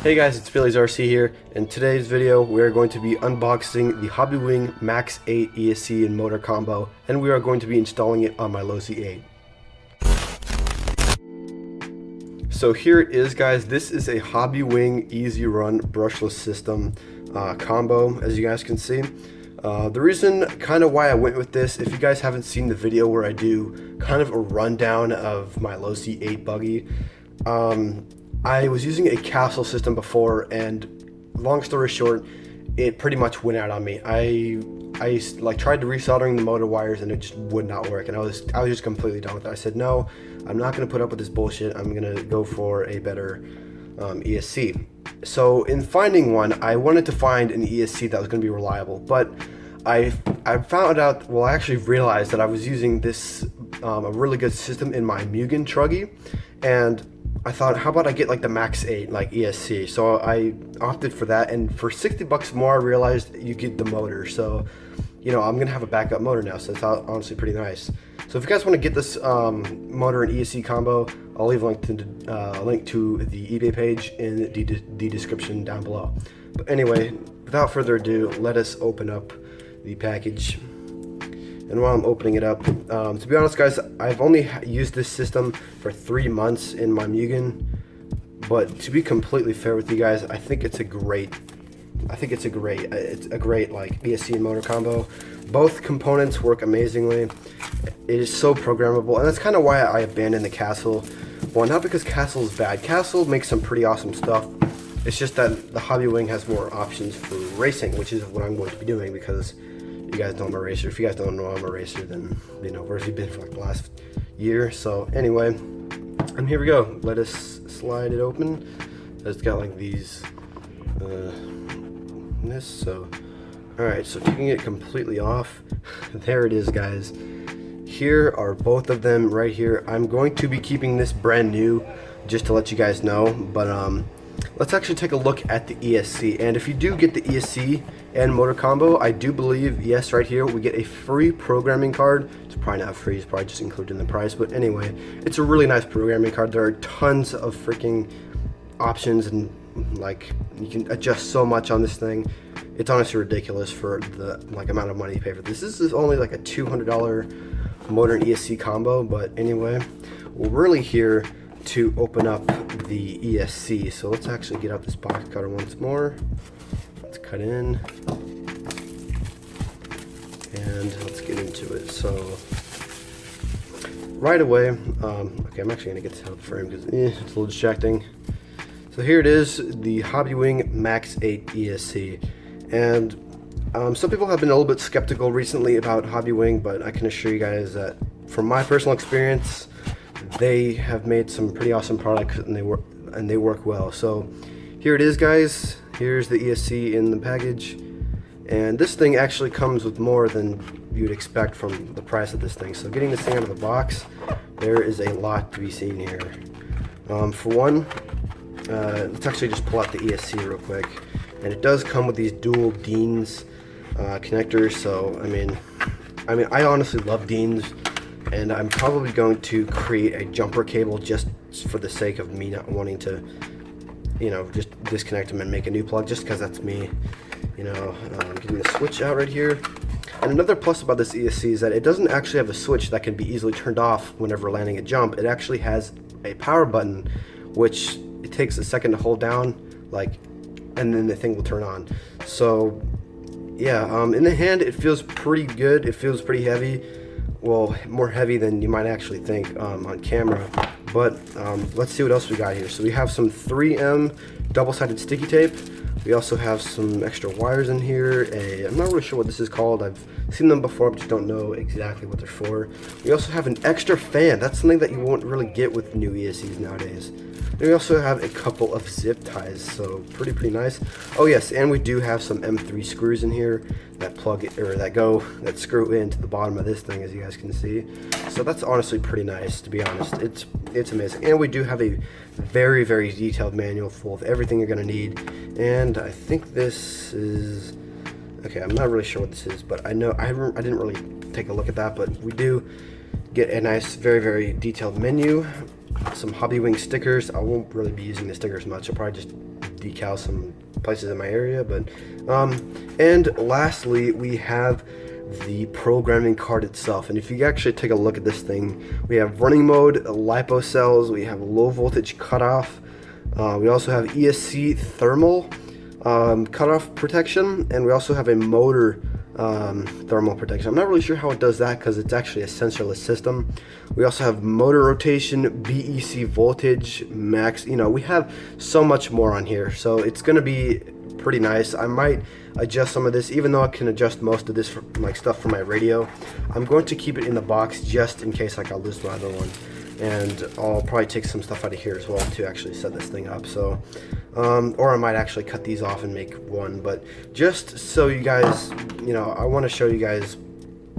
Hey guys, it's Billy's RC here. In today's video, we are going to be unboxing the HOBBYWING Max 8 ESC and motor combo, and we are going to be installing it on my Losi 8. So here it is, guys. This is a HOBBYWING Easy Run brushless system combo, as you guys can see. The reason kind of why I went with this, if you guys haven't seen the video where I do kind of a rundown of my Losi 8 buggy, I was using a castle system before, and long story short, it pretty much went out on me. I like tried to resoldering the motor wires and it just would not work, and I was just completely done with it. I said, no, I'm not gonna put up with this bullshit. I'm gonna go for a better ESC. So in finding one, I wanted to find an ESC that was gonna be reliable, but I found out, well, I actually realized that I was using this a really good system in my Mugen Truggy, and I thought, how about I get like the Max 8 like ESC? So I opted for that, and for 60 bucks more, I realized you get the motor. So, you know, I'm gonna have a backup motor now, so it's honestly pretty nice. So if you guys want to get this motor and ESC combo, I'll leave a link to the eBay page in the description down below. But anyway, without further ado, let us open up the package. And while I'm opening it up, to be honest, guys, I've only used this system for 3 months in my Mugen, but to be completely fair with you guys, I think it's a great like ESC and motor combo. Both components work amazingly. It is so programmable, and that's kind of why I abandoned the castle. Well, not because castle is bad. Castle makes some pretty awesome stuff. It's just that the HOBBYWING has more options for racing, which is what I'm going to be doing, because you guys know I'm a racer. If you guys don't know I'm a racer, then you know, where have you been for like the last year? So anyway, and here we go. Let us slide it open. It's got like these so alright, so taking it completely off, there it is, guys. Here are both of them right here. I'm going to be keeping this brand new just to let you guys know, but let's actually take a look at the ESC. And if you do get the ESC and motor combo, I do believe, yes, right here, we get a free programming card. It's probably not free, it's probably just included in the price, but anyway, it's a really nice programming card. There are tons of freaking options, and like, you can adjust so much on this thing. It's honestly ridiculous for the like amount of money you pay for this. This is only like a $200 motor and ESC combo, but anyway, we're really here to open up the ESC. So let's actually get out this box cutter once more. Let's cut in and let's get into it. So right away, okay, I'm actually gonna get this out of the frame because it's a little distracting. So here it is, the HOBBYWING Max 8 ESC. And some people have been a little bit skeptical recently about HOBBYWING, but I can assure you guys that from my personal experience, they have made some pretty awesome products, and they work well. So here it is, guys. Here's the ESC in the package, and this thing actually comes with more than you'd expect from the price of this thing. So getting this thing out of the box, there is a lot to be seen here. For one, let's actually just pull out the ESC real quick, and it does come with these dual Deans connectors. So I mean I honestly love Deans, and I'm probably going to create a jumper cable just for the sake of me not wanting to, you know, just disconnect them and make a new plug, just because that's me. You know, getting the switch out right here. And another plus about this ESC is that it doesn't actually have a switch that can be easily turned off whenever landing a jump. It actually has a power button, which it takes a second to hold down, like, and then the thing will turn on. So yeah, in the hand it feels pretty good. It feels pretty heavy. Well, more heavy than you might actually think on camera. But let's see what else we got here. So we have some 3M double-sided sticky tape. We also have some extra wires in here. I'm not really sure what this is called. I've seen them before, but just don't know exactly what they're for. We also have an extra fan. That's something that you won't really get with new ESCs nowadays. And we also have a couple of zip ties, so pretty nice. Oh yes, and we do have some M3 screws in here that that screw into the bottom of this thing, as you guys can see. So that's honestly pretty nice, to be honest. It's amazing. And we do have a very detailed manual full of everything you're gonna need. And I think this is, okay, I'm not really sure what this is, but I know I didn't really take a look at that, but we do get a nice, very detailed menu. Some HOBBYWING stickers. I won't really be using the stickers much. I'll probably just decal some places in my area. But and lastly, we have the programming card itself. And if you actually take a look at this thing, we have running mode, lipo cells, we have low voltage cutoff, we also have ESC thermal cutoff protection, and we also have a motor thermal protection. I'm not really sure how it does that because it's actually a sensorless system. We also have motor rotation, BEC voltage, max. You know, we have so much more on here, so it's gonna be pretty nice. I might adjust some of this, even though I can adjust most of this for, like, stuff for my radio. I'm going to keep it in the box just in case, like, I'll lose my other one, and I'll probably take some stuff out of here as well to actually set this thing up. So or I might actually cut these off and make one, but just so you guys, you know, I want to show you guys,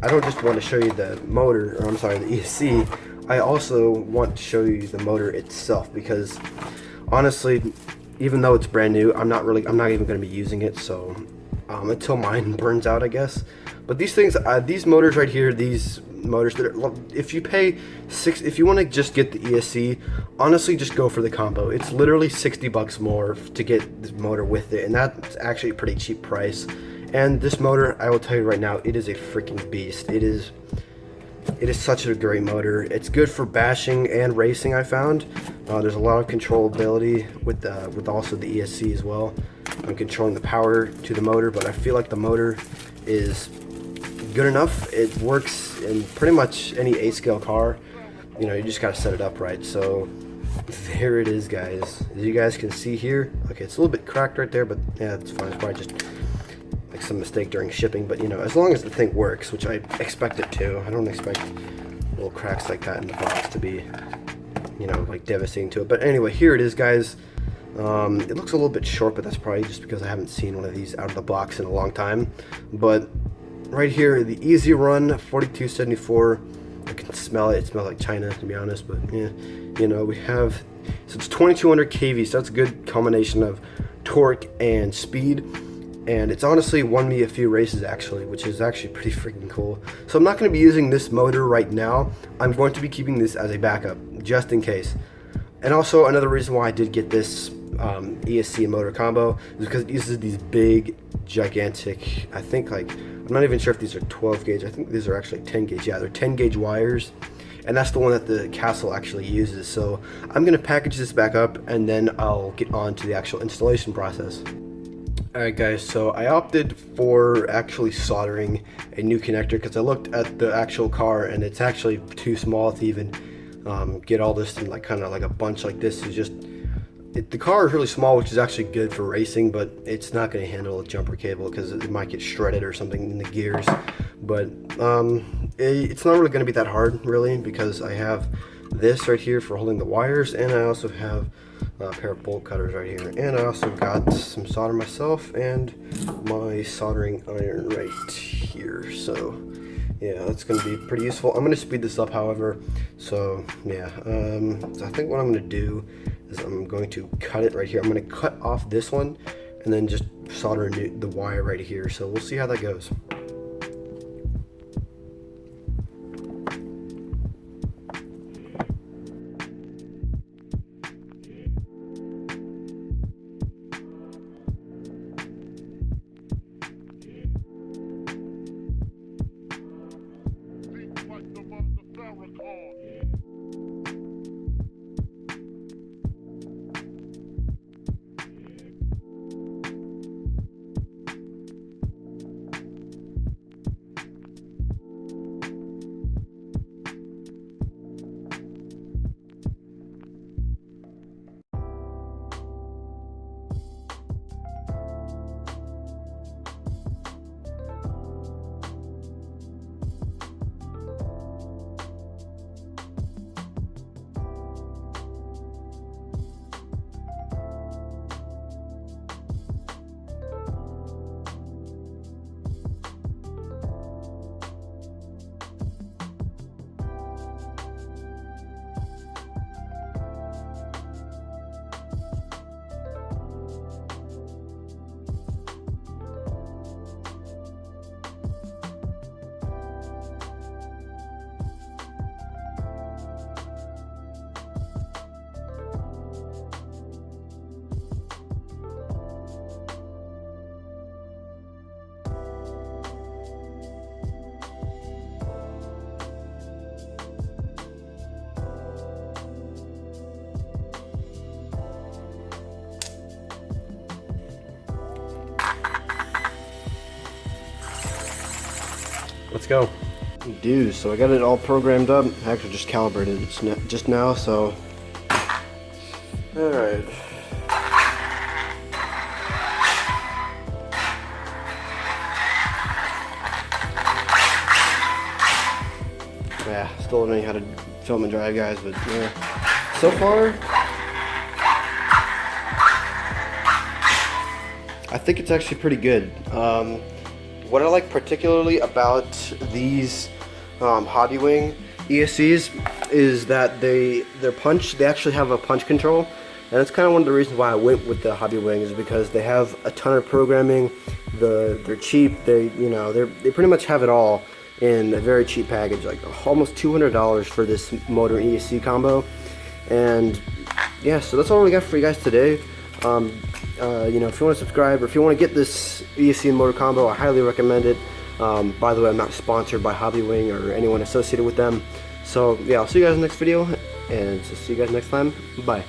I don't just want to show you the motor, or I'm sorry, the ESC, I also want to show you the motor itself, because honestly, even though it's brand new, I'm not even going to be using it, so until mine burns out, I guess. But these things, these motors right here, these motors that are, if you pay if you want to just get the ESC, honestly, just go for the combo. It's literally $60 more to get this motor with it, and that's actually a pretty cheap price. And this motor, I will tell you right now, it is a freaking beast. It is such a great motor. It's good for bashing and racing, I found. There's a lot of controllability with also the ESC as well. I'm controlling the power to the motor, but I feel like the motor is good enough. It works in pretty much any 8-scale car. You know, you just gotta set it up right. So there it is, guys. As you guys can see here, okay, it's a little bit cracked right there, but yeah, it's fine. It's probably just like some mistake during shipping, but you know, as long as the thing works, which I expect it to. I don't expect little cracks like that in the box to be, you know, like devastating to it. But anyway, here it is, guys. It looks a little bit short, but that's probably just because I haven't seen one of these out of the box in a long time. But right here, the Easy Run 4274. I can smell it. It smells like China, to be honest. But yeah, you know, we have, so it's 2200 kV, so that's a good combination of torque and speed. And it's honestly won me a few races, actually, which is actually pretty freaking cool. So I'm not going to be using this motor right now. I'm going to be keeping this as a backup, just in case. And also, another reason why I did get this ESC and motor combo is because it uses these big, gigantic, I think, like, I'm not even sure if these are 12 gauge. I think these are actually 10 gauge. Yeah, they're 10 gauge wires. And that's the one that the Castle actually uses. So I'm going to package this back up, and then I'll get on to the actual installation process. Alright guys, so I opted for actually soldering a new connector because I looked at the actual car and it's actually too small to even get all this in, like, kind of like a bunch like this. Is just the car is really small, which is actually good for racing, but it's not going to handle a jumper cable because it might get shredded or something in the gears. But it's not really going to be that hard, really, because I have this right here for holding the wires, and I also have a pair of bolt cutters right here, and I also got some solder myself and my soldering iron right here. So yeah, that's going to be pretty useful. I'm going to speed this up, however. So yeah, so I think what I'm going to do is I'm going to cut it right here. I'm going to cut off this one and then just solder the wire right here. So we'll see how that goes. let's go. Dude, so I got it all programmed up. I actually just calibrated it just now, so. Alright. Yeah, still learning how to film and drive, guys, but yeah. So far, I think it's actually pretty good. What I like particularly about these HOBBYWING ESCs is that they actually have a punch control, and that's kind of one of the reasons why I went with the HOBBYWING, is because they have a ton of programming. They're cheap. They pretty much have it all in a very cheap package, like almost $200 for this motor ESC combo. And yeah, so that's all we got for you guys today. You know, if you want to subscribe, or if you want to get this ESC and motor combo, I highly recommend it. By the way, I'm not sponsored by HOBBYWING or anyone associated with them. So yeah, I'll see you guys in the next video, and see you guys next time. Bye.